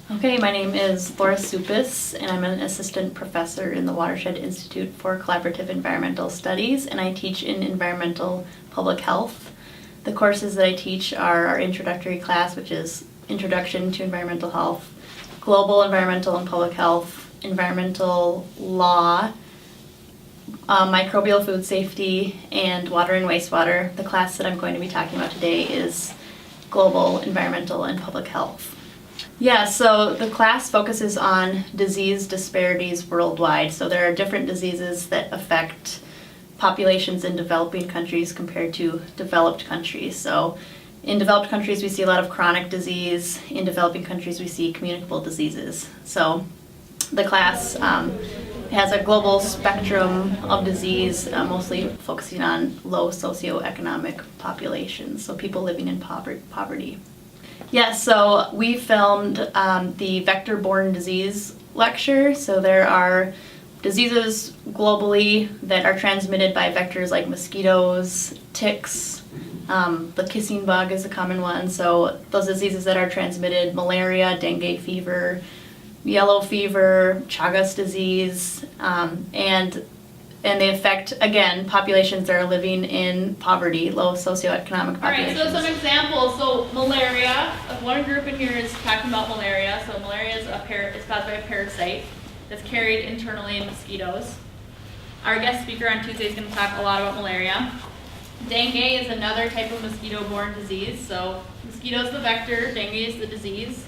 Okay, my name is Laura Supis, and I'm an assistant professor in the Watershed Institute for Collaborative Environmental Studies, and I teach in environmental public health. The courses that I teach are our introductory class, which is Introduction to Environmental Health, Global Environmental and Public Health, Environmental Law, Microbial Food Safety, and Water and Wastewater. The class that I'm going to be talking about today is Global Environmental and Public Health. Yeah, so the class focuses on disease disparities worldwide. So there are different diseases that affect populations in developing countries compared to developed countries. So in developed countries, we see a lot of chronic disease. In developing countries, we see communicable diseases. So the class has a global spectrum of disease, mostly focusing on low socioeconomic populations, so people living in poverty. Yeah, so we filmed the Vectorborne Disease lecture. So there are diseases globally that are transmitted by vectors like mosquitoes, ticks. The kissing bug is a common one. So those diseases that are transmitted: malaria, dengue fever, yellow fever, Chagas disease, and they affect, again, populations that are living in poverty, low socioeconomic populations. All right, so some examples. So malaria, one group in here is talking about malaria. So malaria is caused by a parasite that's carried internally in mosquitoes. Our guest speaker on Tuesday is going to talk a lot about malaria. Dengue is another type of mosquito-borne disease. So mosquito is the vector, dengue is the disease.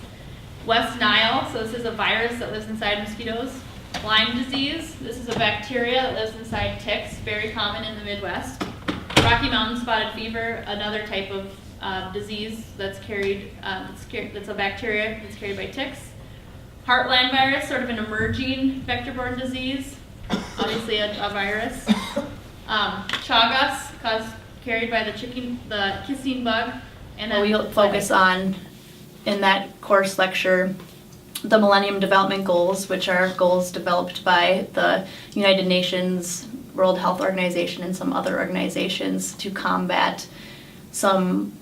West Nile, so this is a virus that lives inside mosquitoes. Lyme disease, this is a bacteria that lives inside ticks, very common in the Midwest. Rocky Mountain spotted fever, another type of disease that's carried, that's a bacteria that's carried by ticks. Heartland virus, sort of an emerging vector-borne disease, obviously a virus. Chagas, carried by the kissing bug. And then we'll focus on, in that course lecture, the Millennium Development Goals, which are goals developed by the United Nations, World Health Organization, and some other organizations to combat some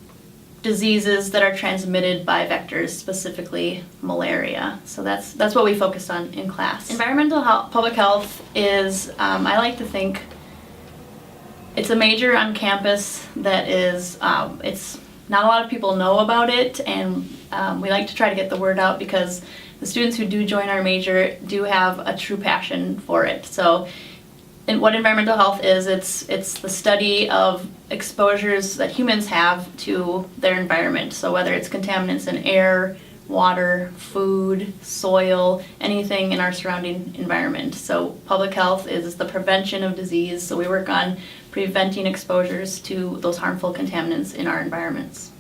diseases that are transmitted by vectors, specifically malaria. So that's what we focused on in class. Environmental public health is, I like to think, it's a major on campus that is, it's not a lot of people know about it, and we like to try to get the word out because the students who do join our major do have a true passion for it. So, and what environmental health is, it's the study of exposures that humans have to their environment. So whether it's contaminants in air, water, food, soil, anything in our surrounding environment. So public health is the prevention of disease. So we work on preventing exposures to those harmful contaminants in our environments.